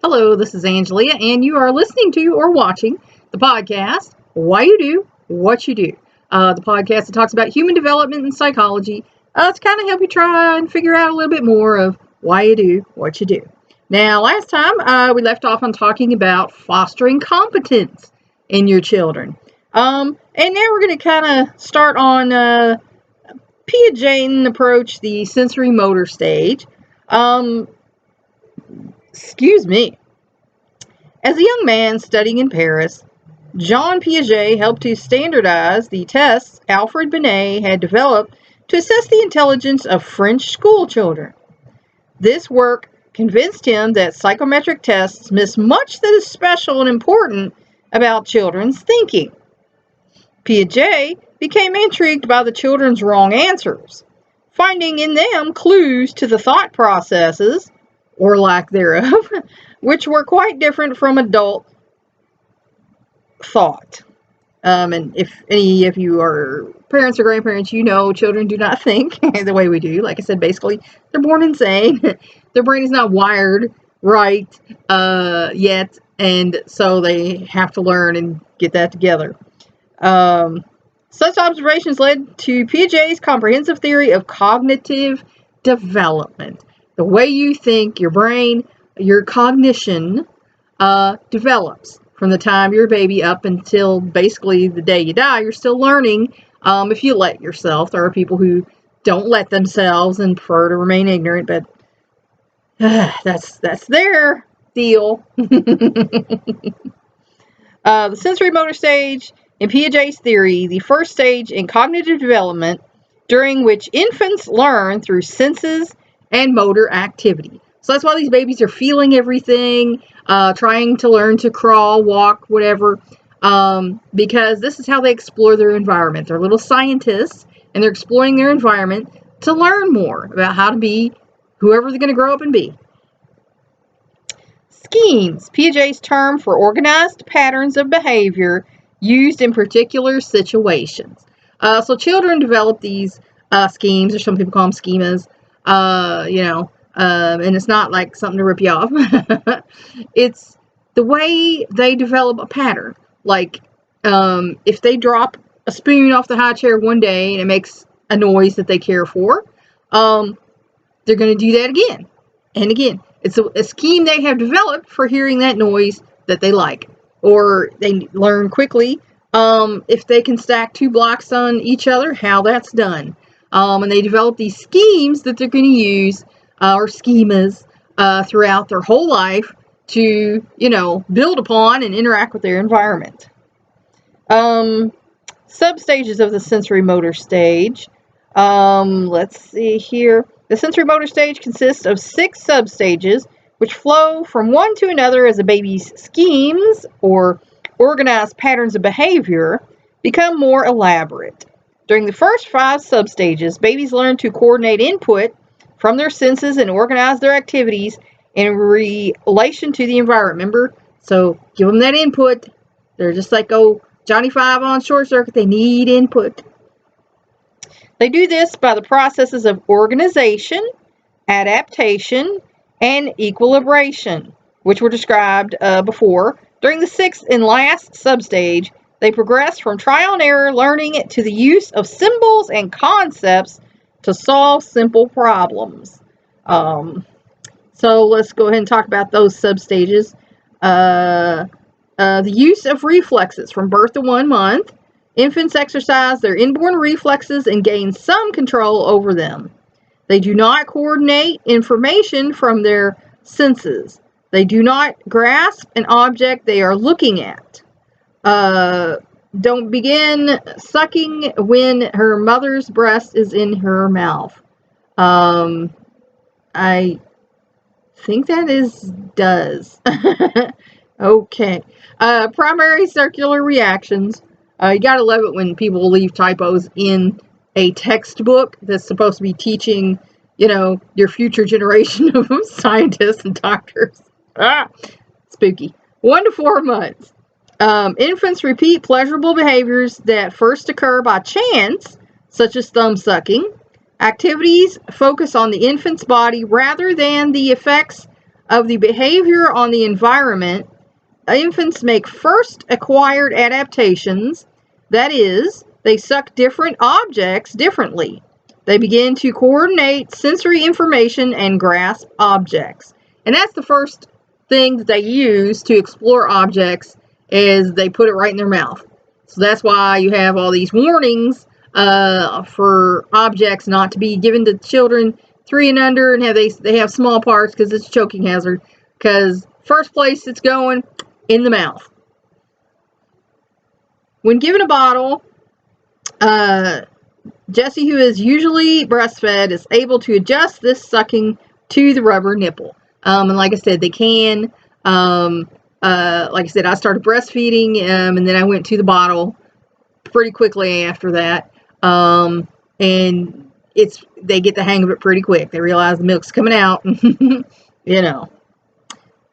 Hello, this is Angelia, and you are listening to or watching the podcast, Why You Do What You Do. The podcast that talks about human development and psychology to kind of help you try and figure out a little bit more of why you do what you do. Now, last time we left off on talking about fostering competence in your children. And now we're going to kind of start on Piagetian approach, the sensorimotor stage. Excuse me. As a young man studying in Paris, Jean Piaget helped to standardize the tests Alfred Binet had developed to assess the intelligence of French school children. This work convinced him that psychometric tests miss much that is special and important about children's thinking. Piaget became intrigued by the children's wrong answers, finding in them clues to the thought processes, or lack thereof, which were quite different from adult thought. And if any of you are parents or grandparents, you know children do not think the way we do. Like I said, basically, they're born insane. Their brain is not wired right yet, and so they have to learn and get that together. Such observations led to Piaget's comprehensive theory of cognitive development. The way you think, your brain, your cognition develops from the time you're a baby up until basically the day you die. You're still learning if you let yourself. There are people who don't let themselves and prefer to remain ignorant, but that's their deal. The sensorimotor stage in Piaget's theory, the first stage in cognitive development, during which infants learn through senses and motor activity. So that's why these babies are feeling everything, trying to learn to crawl, walk, whatever, because this is how they explore their environment. They're little scientists, and they're exploring their environment to learn more about how to be whoever they're going to grow up and be. Schemes, Piaget's term for organized patterns of behavior used in particular situations. So children develop these schemes, or some people call them schemas, and it's not like something to rip you off. It's the way they develop a pattern. Like, if they drop a spoon off the high chair one day and it makes a noise that they care for, they're going to do that again and again. It's a scheme they have developed for hearing that noise that they like. Or they learn quickly if they can stack two blocks on each other, how that's done. And they develop these schemes that they're going to use, or schemas, throughout their whole life to, build upon and interact with their environment. Substages of the sensorimotor stage. Let's see here. The sensorimotor stage consists of 6 substages, which flow from one to another as a baby's schemes, or organized patterns of behavior, become more elaborate. During the first 5 substages, babies learn to coordinate input from their senses and organize their activities in relation to the environment. Remember? So give them that input. They're just like, Johnny 5 on short circuit. They need input. They do this by the processes of organization, adaptation, and equilibration, which were described before. During the 6th and last substage, they progress from trial and error learning to the use of symbols and concepts to solve simple problems. So let's go ahead and talk about those substages. The use of reflexes from birth to 1 month. Infants exercise their inborn reflexes and gain some control over them. They do not coordinate information from their senses. They do not grasp an object they are looking at. Don't begin sucking when her mother's breast is in her mouth. I think that is does. Okay. Primary circular reactions. You gotta love it when people leave typos in a textbook that's supposed to be teaching, your future generation of scientists and doctors. Spooky. 1 to 4 months. Infants repeat pleasurable behaviors that first occur by chance, such as thumb sucking. Activities focus on the infant's body rather than the effects of the behavior on the environment, infants make first acquired adaptations. That is, they suck different objects differently. They begin to coordinate sensory information and grasp objects. And that's the first thing that they use to explore objects, is they put it right in their mouth. So that's why you have all these warnings for objects not to be given to children 3 and under, and they have small parts because it's a choking hazard. Because first place it's going in the mouth. When given a bottle, Jessie, who is usually breastfed, is able to adjust this sucking to the rubber nipple. And like I said, they can. Like I said, I started breastfeeding, and then I went to the bottle pretty quickly after that. And they get the hang of it pretty quick. They realize the milk's coming out. You know.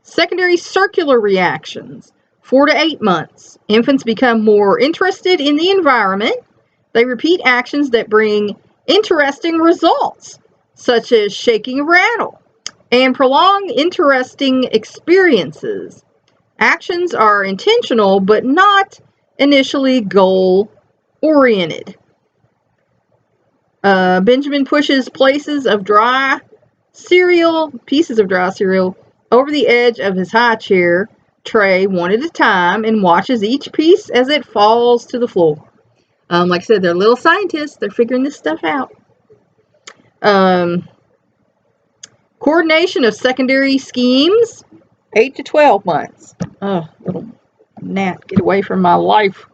Secondary circular reactions. 4 to 8 months. Infants become more interested in the environment. They repeat actions that bring interesting results, such as shaking a rattle, and prolong interesting experiences. Actions are intentional, but not initially goal-oriented. Benjamin pushes pieces of dry cereal over the edge of his high chair tray one at a time and watches each piece as it falls to the floor. Like I said, they're little scientists. They're figuring this stuff out. Coordination of secondary schemes, 8 to 12 months. Oh, little gnat, get away from my life.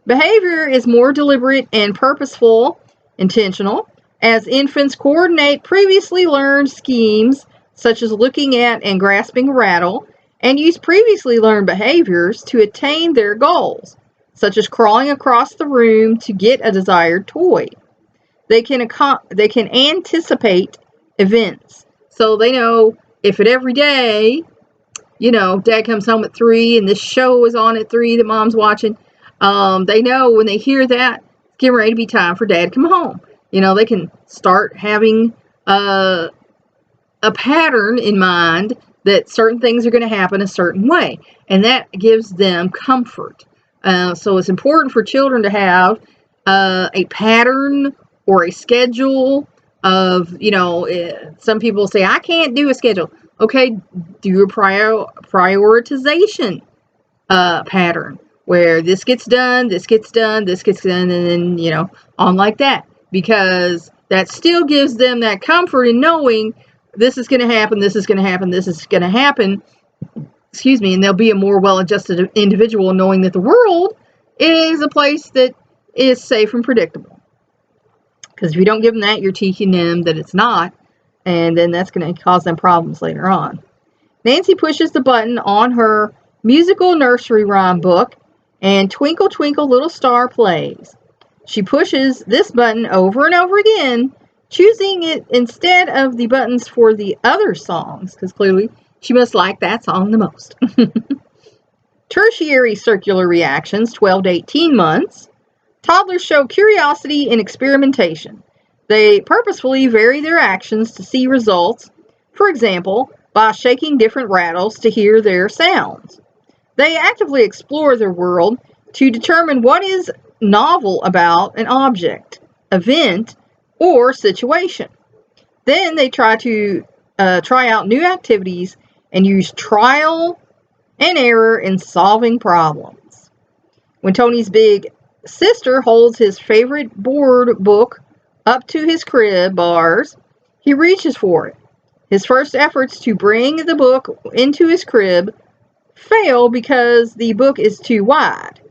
Behavior is more deliberate and purposeful, intentional, as infants coordinate previously learned schemes, such as looking at and grasping a rattle, and use previously learned behaviors to attain their goals, such as crawling across the room to get a desired toy. They can anticipate events. So they know if at every day, Dad comes home at 3 and this show is on at 3 that Mom's watching, they know when they hear that, it's getting ready to be time for Dad to come home. They can start having a pattern in mind that certain things are going to happen a certain way. And that gives them comfort. So it's important for children to have a pattern or a schedule of, some people say, I can't do a schedule. Okay, do a prioritization pattern where this gets done, this gets done, this gets done, and then, on like that. Because that still gives them that comfort in knowing this is going to happen, this is going to happen, this is going to happen. Excuse me, and they'll be a more well-adjusted individual knowing that the world is a place that is safe and predictable. Because if you don't give them that, you're teaching them that it's not, and then that's going to cause them problems later on. Nancy pushes the button on her musical nursery rhyme book, and Twinkle, Twinkle, Little Star plays. She pushes this button over and over again, choosing it instead of the buttons for the other songs, because clearly she must like that song the most. Tertiary circular reactions, 12 to 18 months. Toddlers show curiosity and experimentation. They purposefully vary their actions to see results, for example, by shaking different rattles to hear their sounds. They actively explore their world to determine what is novel about an object, event, or situation. Then they try out new activities and use trial and error in solving problems. When Tony's big sister holds his favorite board book up to his crib bars, he reaches for it. His first efforts to bring the book into his crib fail because the book is too wide.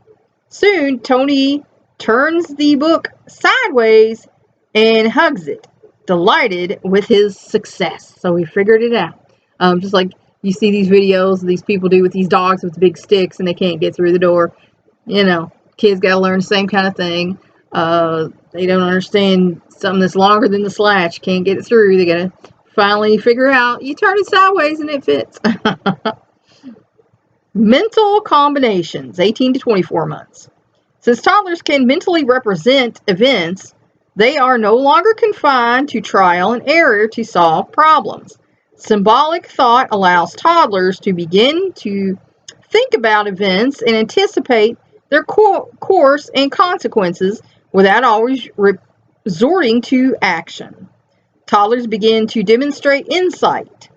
Soon, Tony turns the book sideways and hugs it, delighted with his success. So he figured it out. Just like you see these videos these people do with these dogs with big sticks and they can't get through the door. Kids got to learn the same kind of thing. They don't understand something that's longer than the slatch. Can't get it through. They got to finally figure out, you turn it sideways and it fits. Mental combinations, 18 to 24 months. Since toddlers can mentally represent events, they are no longer confined to trial and error to solve problems. Symbolic thought allows toddlers to begin to think about events and anticipate their course and consequences without always resorting to action. Toddlers begin to demonstrate insight.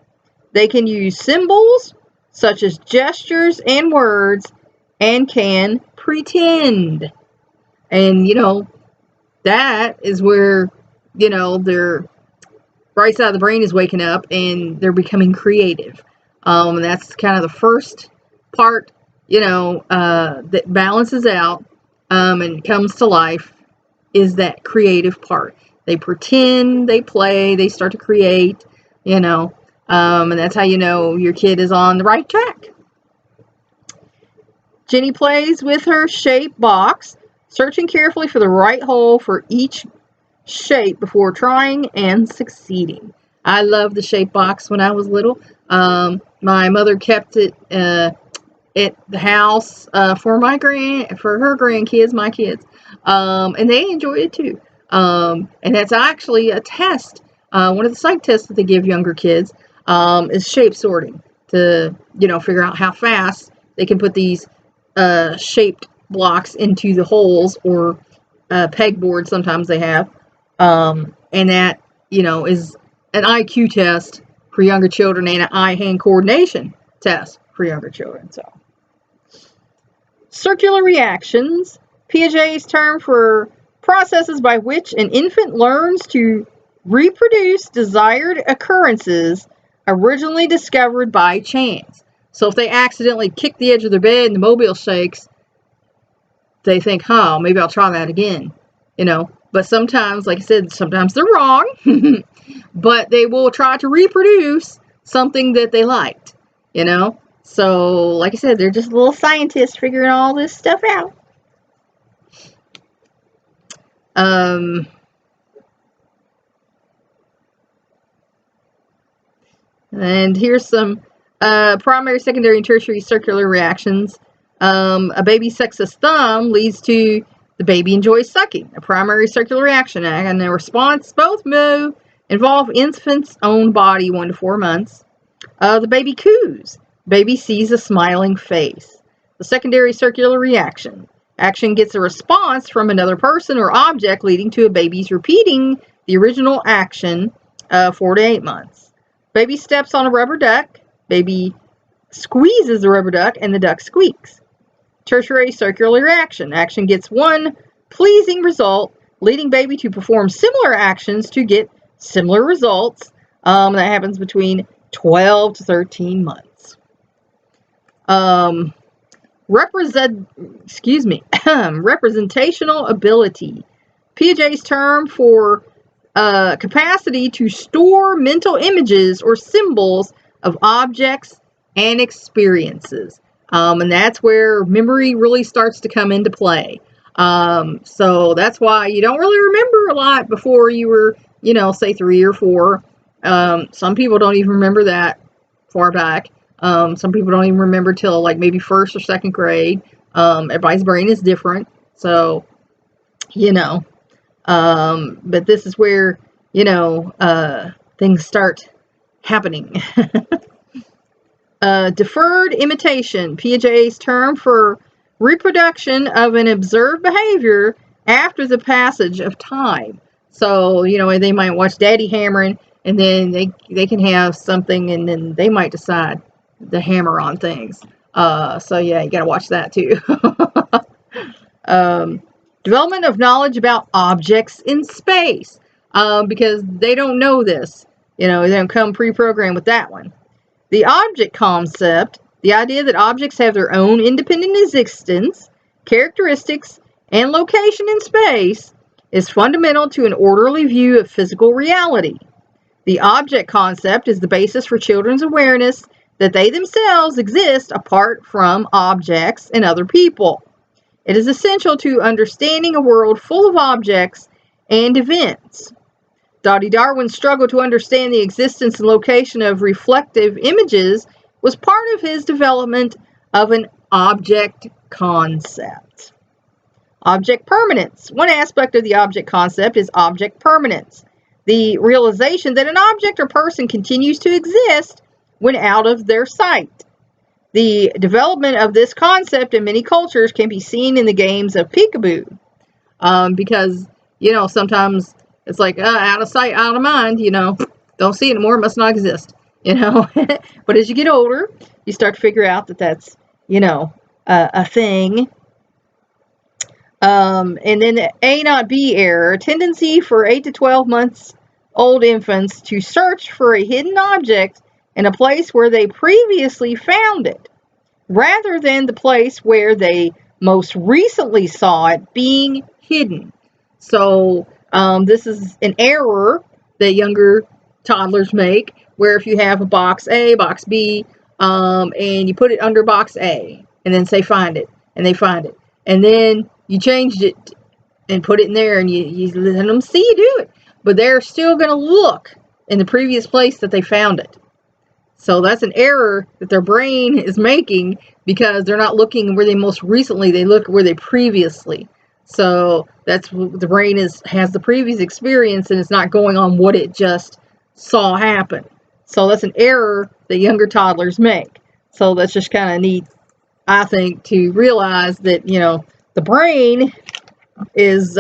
They can use symbols, such as gestures and words, and can pretend. And, that is where, their right side of the brain is waking up and they're becoming creative. And that's kind of the first part, that balances out and comes to life is that creative part. They pretend, they play, they start to create, and that's how you know your kid is on the right track. Jenny plays with her shape box, searching carefully for the right hole for each shape before trying and succeeding. I loved the shape box when I was little. My mother kept it at the house for her grandkids, my kids, and they enjoyed it too. And that's actually a test. One of the psych tests that they give younger kids is shape sorting to figure out how fast they can put these shaped blocks into the holes, or pegboard sometimes they have, and that is an IQ test for younger children and an eye-hand coordination test for younger children. So, circular reactions, Piaget's term for processes by which an infant learns to reproduce desired occurrences originally discovered by chance. So if they accidentally kick the edge of their bed and the mobile shakes, they think, maybe I'll try that again, But sometimes, like I said, sometimes they're wrong, but they will try to reproduce something that they liked, So, like I said, they're just little scientists figuring all this stuff out. And here's some primary, secondary, and tertiary circular reactions. A baby sucks a thumb leads to the baby enjoys sucking, a primary circular reaction, and the response both involve infant's own body 1 to 4 months. The baby coos. Baby sees a smiling face. The secondary circular reaction. Action gets a response from another person or object, leading to a baby's repeating the original action 4 to 8 months. Baby steps on a rubber duck. Baby squeezes the rubber duck and the duck squeaks. Tertiary circular reaction. Action gets one pleasing result, leading baby to perform similar actions to get similar results. That happens between 12 to 13 months. Representational ability. Piaget's term for capacity to store mental images or symbols of objects and experiences. And that's where memory really starts to come into play. So that's why you don't really remember a lot before you were, say 3 or 4. Some people don't even remember that far back. Some people don't even remember till like maybe 1st or 2nd grade. Everybody's brain is different. So, but this is where, things start happening. Deferred imitation, Piaget's term for reproduction of an observed behavior after the passage of time. So, they might watch Daddy hammering, and then they can have something, and then they might decide to hammer on things. So yeah, you gotta watch that too. Development of knowledge about objects in space, because they don't know this. They don't come pre-programmed with that one. The object concept, the idea that objects have their own independent existence, characteristics, and location in space, is fundamental to an orderly view of physical reality. The object concept is the basis for children's awareness that they themselves exist apart from objects and other people. It is essential to understanding a world full of objects and events. Dottie Darwin's struggle to understand the existence and location of reflective images was part of his development of an object concept. Object permanence. One aspect of the object concept is object permanence. the realization that an object or person continues to exist when out of their sight. The development of this concept in many cultures can be seen in the games of Peekaboo. Because, sometimes it's like, out of sight, out of mind, don't see it anymore, it must not exist, But as you get older, you start to figure out that that's, a thing. And then the A not B error, a tendency for 8 to 12 months old infants to search for a hidden object in a place where they previously found it, rather than the place where they most recently saw it being hidden. So this is an error that younger toddlers make, where if you have a box A, box B, and you put it under box A, and then say find it, and they find it, and then you changed it and put it in there, and you let them see you do it, but they're still going to look in the previous place that they found it. So that's an error that their brain is making, because they're not looking where they most recently, they look where they previously. So that's the brain has the previous experience, and it's not going on what it just saw happen. So that's an error that younger toddlers make. So that's just kind of neat, I think, to realize that, the brain is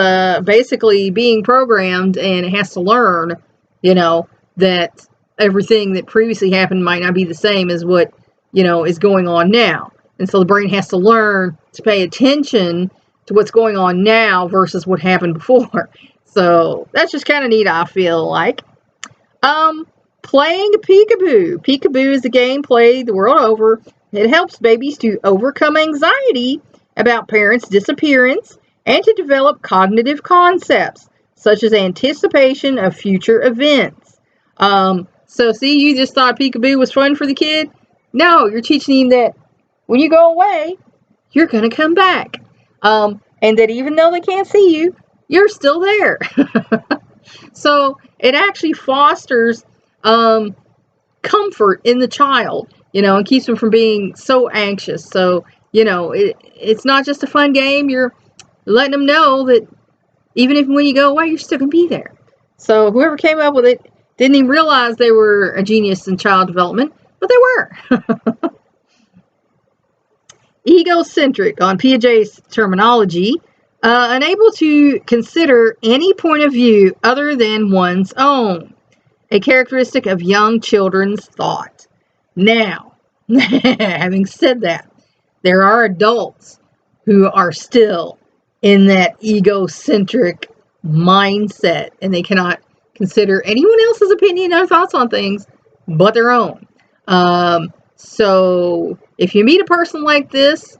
basically being programmed, and it has to learn, that everything that previously happened might not be the same as what, is going on now. And so the brain has to learn to pay attention to what's going on now versus what happened before. So that's just kind of neat, I feel like. Playing Peekaboo. Peekaboo is a game played the world over. It helps babies to overcome anxiety about parents' disappearance and to develop cognitive concepts, such as anticipation of future events. So see, you just thought Peekaboo was fun for the kid? No, you're teaching him that when you go away, you're going to come back. And that even though they can't see you, you're still there. So it actually fosters comfort in the child, and keeps them from being so anxious. So, it's not just a fun game. You're letting them know that even if when you go away, you're still going to be there. So whoever came up with it didn't even realize they were a genius in child development, but they were. Egocentric, on Piaget's terminology, unable to consider any point of view other than one's own, a characteristic of young children's thought. Now, having said that, there are adults who are still in that egocentric mindset, and they cannot consider anyone else's opinion or thoughts on things but their own. So if you meet a person like this,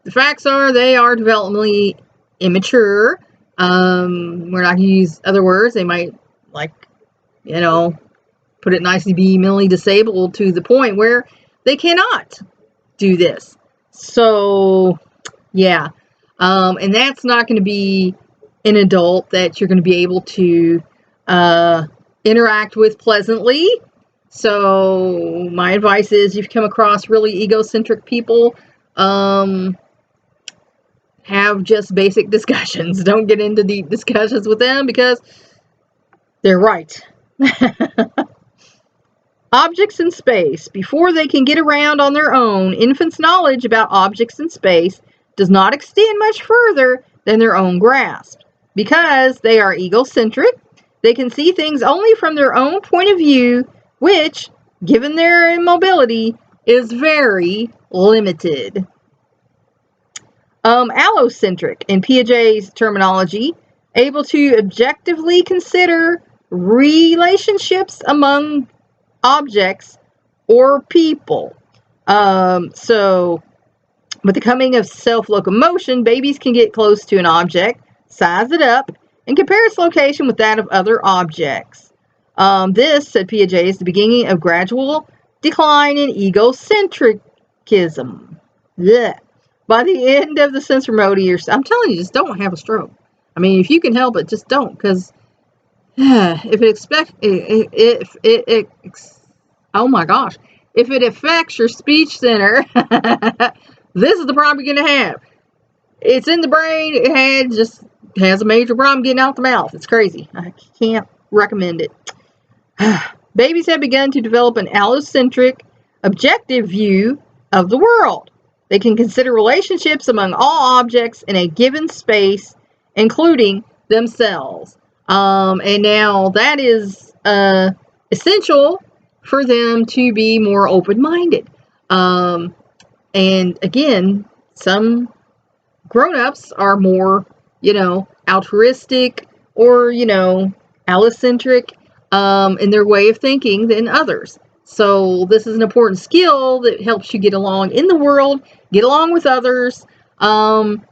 the facts are they are developmentally immature. We're not going to use other words. They might, put it nicely, be mentally disabled to the point where they cannot do this. So, yeah. And that's not going to be an adult that you're going to be able to interact with pleasantly. So my advice is, if you come across really egocentric people, have just basic discussions. Don't get into deep discussions with them, because they're right. Objects in space. Before they can get around on their own, infants' knowledge about objects in space does not extend much further than their own grasp. Because they are egocentric, they can see things only from their own point of view, which, given their immobility, is very limited. Allocentric, in Piaget's terminology, able to objectively consider relationships among objects or people. So, with the coming of self-locomotion, babies can get close to an object, size it up, and compare its location with that of other objects. This, said Piaget, is the beginning of gradual decline in egocentricism. Blech. By the end of the Sensorimotor, I'm telling you, just don't have a stroke. I mean, if you can help it, just don't, because if it affects your speech center, this is the problem you're going to have. It's in the brain. It just has a major problem getting out the mouth. It's crazy. I can't recommend it. Babies have begun to develop an allocentric, objective view of the world. They can consider relationships among all objects in a given space, including themselves. And now that is essential for them to be more open-minded. And again, some grown-ups are more, altruistic or, allocentric in their way of thinking than others. So this is an important skill that helps you get along in the world, get along with others, and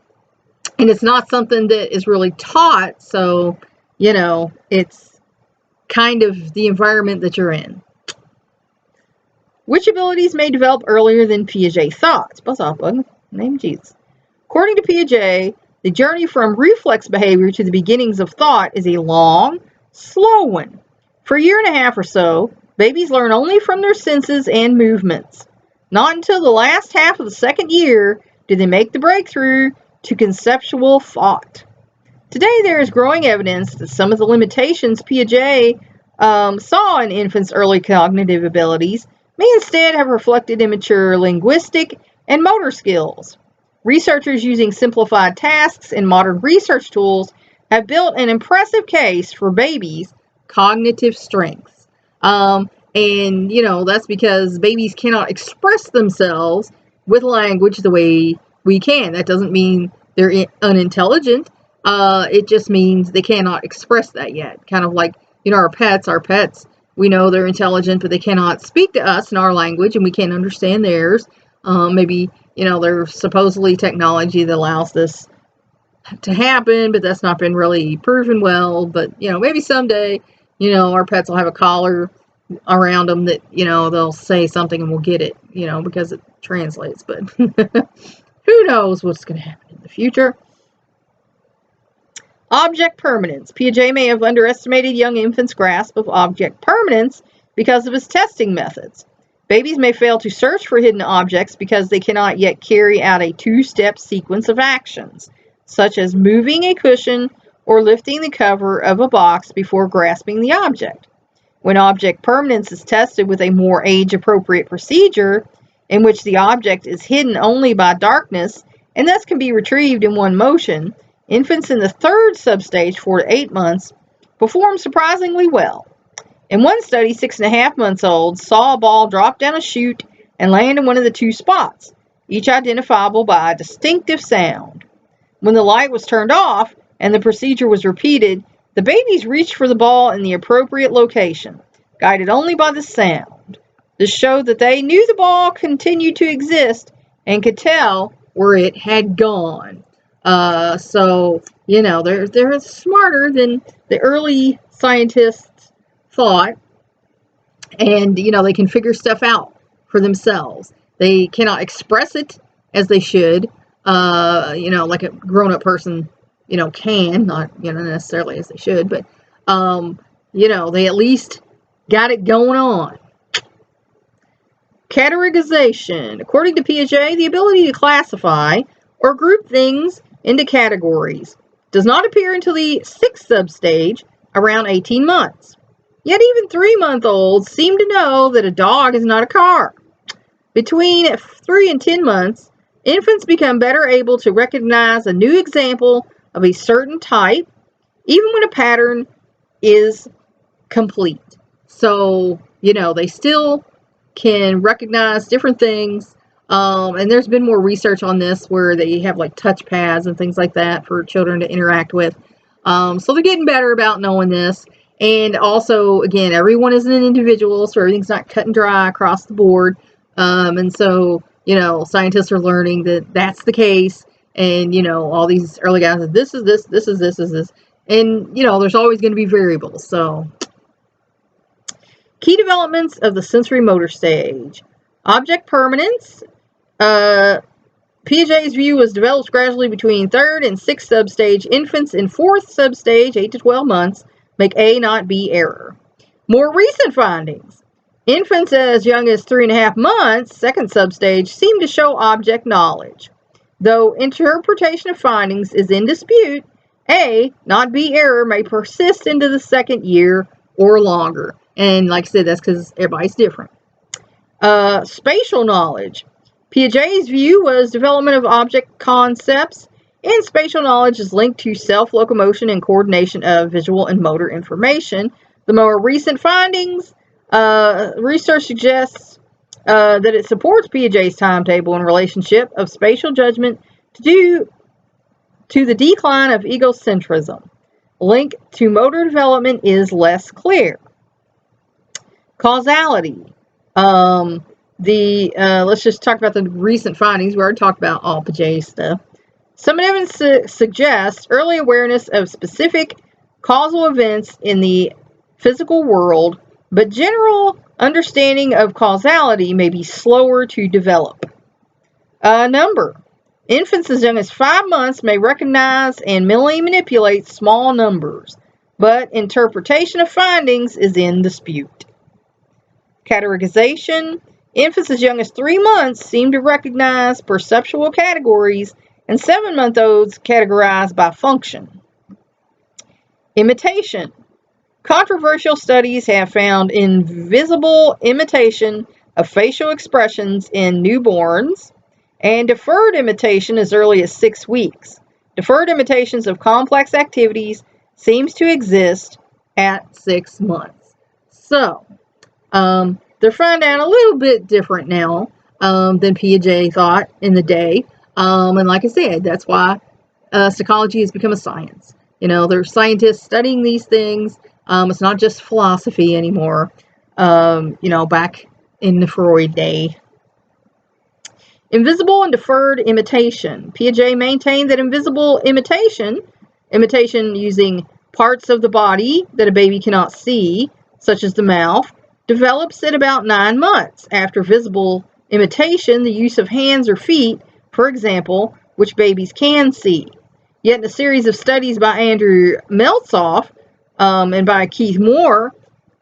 it's not something that is really taught, so, it's kind of the environment that you're in. Which abilities may develop earlier than Piaget thought? Buzz off, bug. Name Jesus. According to Piaget, the journey from reflex behavior to the beginnings of thought is a long, slow one. For a year and a half or so, babies learn only from their senses and movements. Not until the last half of the second year do they make the breakthrough to conceptual thought. Today, there is growing evidence that some of the limitations Piaget saw in infants' early cognitive abilities may instead have reflected immature linguistic and motor skills. Researchers using simplified tasks and modern research tools have built an impressive case for babies' cognitive strengths. And, that's because babies cannot express themselves with language the way we can. That doesn't mean they're unintelligent. It just means they cannot express that yet. Kind of like, our pets, we know they're intelligent, but they cannot speak to us in our language, and we can't understand theirs. Maybe, there's supposedly technology that allows this to happen, but that's not been really proven well. But, maybe someday, our pets will have a collar around them that, they'll say something and we'll get it, because it translates. But who knows what's going to happen in the future. Object permanence. Piaget may have underestimated young infants' grasp of object permanence because of his testing methods. Babies may fail to search for hidden objects because they cannot yet carry out a two-step sequence of actions, such as moving a cushion or lifting the cover of a box before grasping the object. When object permanence is tested with a more age-appropriate procedure, in which the object is hidden only by darkness and thus can be retrieved in one motion, infants in the third substage, 4 to 8 months, perform surprisingly well. In one study, 6.5-month-olds saw a ball drop down a chute and land in one of the two spots, each identifiable by a distinctive sound. When the light was turned off and the procedure was repeated, the babies reached for the ball in the appropriate location, guided only by the sound. This showed that they knew the ball continued to exist and could tell where it had gone. So, they're smarter than the early scientists thought, and, they can figure stuff out for themselves. They cannot express it as they should, like a grown-up person, can, not, necessarily as they should, but, they at least got it going on. Categorization. According to Piaget, the ability to classify or group things into categories does not appear until the 6th substage, around 18 months. Yet even 3-month-olds seem to know that a dog is not a car. Between 3 and 10 months, infants become better able to recognize a new example of a certain type, even when a pattern is complete. So, they still can recognize different things. And there's been more research on this where they have like touch pads and things like that for children to interact with. So they're getting better about knowing this. And also, again, everyone is an individual, so everything's not cut and dry across the board. And so, scientists are learning that that's the case. And, all these early guys, this is this, this is this, is this. And, there's always going to be variables. So, key developments of the sensorimotor stage. Object permanence. Piaget's view was developed gradually between 3rd and 6th substage. Infants in 4th substage, 8 to 12 months, make A, not B error. More recent findings. Infants as young as 3.5 months, 2nd substage, seem to show object knowledge. Though interpretation of findings is in dispute, A, not B error may persist into the second year or longer. And like I said, that's because everybody's different. Spatial knowledge. Piaget's view was development of object concepts, and spatial knowledge is linked to self-locomotion and coordination of visual and motor information. The more recent findings, research suggests that it supports Piaget's timetable and relationship of spatial judgment to the decline of egocentrism. Link to motor development is less clear. Causality. Let's just talk about the recent findings. We already talked about all Piaget stuff. Some evidence suggests early awareness of specific causal events in the physical world, but general understanding of causality may be slower to develop. Number. Infants as young as 5 months may recognize and mentally manipulate small numbers, but interpretation of findings is in dispute. Categorization. Infants as young as 3 months seem to recognize perceptual categories, and 7-month-olds categorize by function. Imitation. Controversial studies have found invisible imitation of facial expressions in newborns, and deferred imitation as early as 6 weeks. Deferred imitations of complex activities seems to exist at 6 months. So, they're finding out a little bit different now than Piaget thought in the day. And like I said, that's why psychology has become a science. You know, there's scientists studying these things. It's not just philosophy anymore. Back in the Freud day. Invisible and deferred imitation. Piaget maintained that invisible imitation using parts of the body that a baby cannot see, such as the mouth, develops at about 9 months. After visible imitation, the use of hands or feet, for example, which babies can see. Yet in a series of studies by Andrew Meltzoff and by Keith Moore,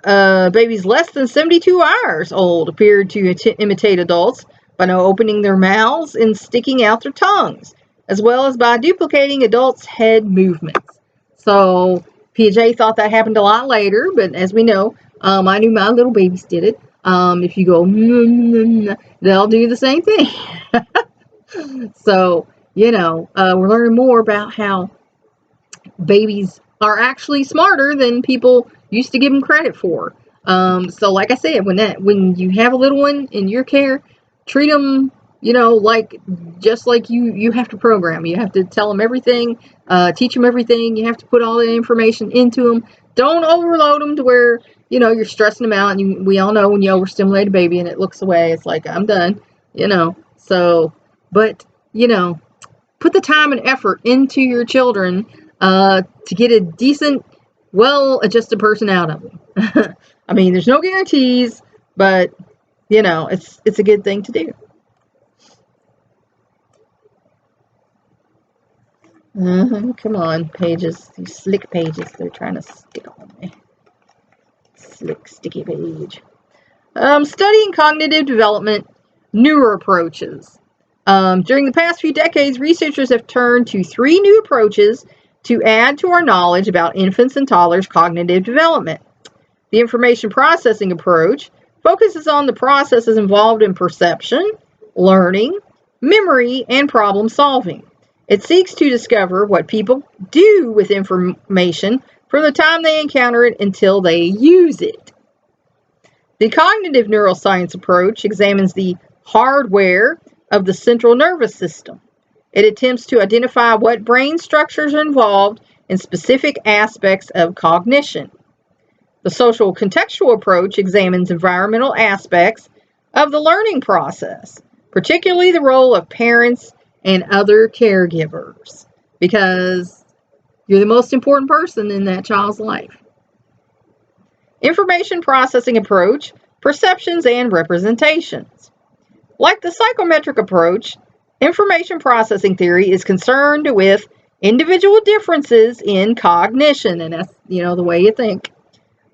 babies less than 72 hours old appeared to imitate adults by now opening their mouths and sticking out their tongues, as well as by duplicating adults' head movements. So Piaget thought that happened a lot later, but as we know, I knew my little babies did it. If you go, they'll do the same thing. So, we're learning more about how babies are actually smarter than people used to give them credit for. So like I said, when you have a little one in your care, treat them, just like you have to program. You have to tell them everything, teach them everything. You have to put all that information into them. Don't overload them to where, you're stressing them out. And we all know when you overstimulate a baby and it looks away, it's like, I'm done, So, but, put the time and effort into your children to get a decent, well-adjusted person out of them. I mean, there's no guarantees, but, it's a good thing to do. Come on, pages. These slick pages, they're trying to stick on me. Slick, sticky page. Studying cognitive development, newer approaches. During the past few decades, researchers have turned to 3 new approaches to add to our knowledge about infants and toddlers' cognitive development. The information processing approach focuses on the processes involved in perception, learning, memory, and problem solving. It seeks to discover what people do with information from the time they encounter it until they use it. The cognitive neuroscience approach examines the hardware of the central nervous system. It attempts to identify what brain structures are involved in specific aspects of cognition. The social contextual approach examines environmental aspects of the learning process, particularly the role of parents and other caregivers, because you're the most important person in that child's life. Information processing approach, perceptions and representations. Like the psychometric approach, information processing theory is concerned with individual differences in cognition, and that's, the way you think.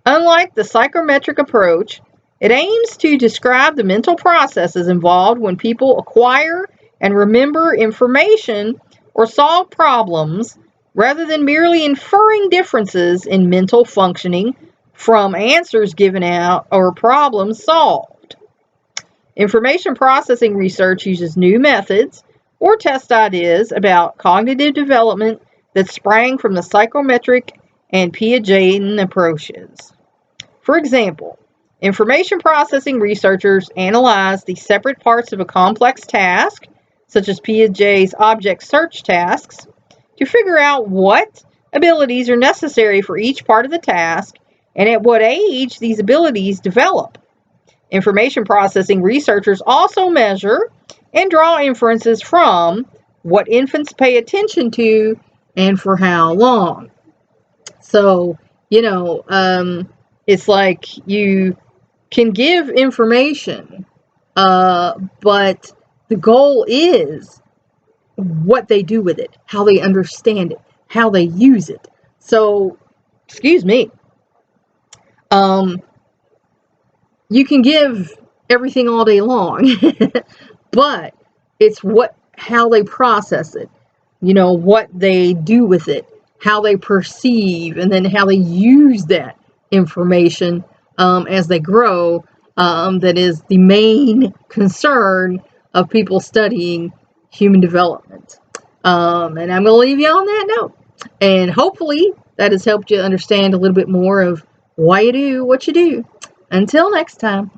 Unlike the psychometric approach, it aims to describe the mental processes involved when people acquire and remember information or solve problems rather than merely inferring differences in mental functioning from answers given out or problems solved. Information processing research uses new methods or test ideas about cognitive development that sprang from the psychometric and Piagetian approaches. For example, information processing researchers analyze the separate parts of a complex task, such as Piaget's object search tasks, to figure out what abilities are necessary for each part of the task and at what age these abilities develop. Information processing researchers also measure and draw inferences from what infants pay attention to and for how long. So, it's like you can give information, but the goal is what they do with it, how they understand it, how they use it. So, excuse me, you can give everything all day long, but it's how they process it, what they do with it, how they perceive, and then how they use that information as they grow. That is the main concern of people studying human development. And I'm going to leave you on that note. And hopefully that has helped you understand a little bit more of why you do what you do. Until next time.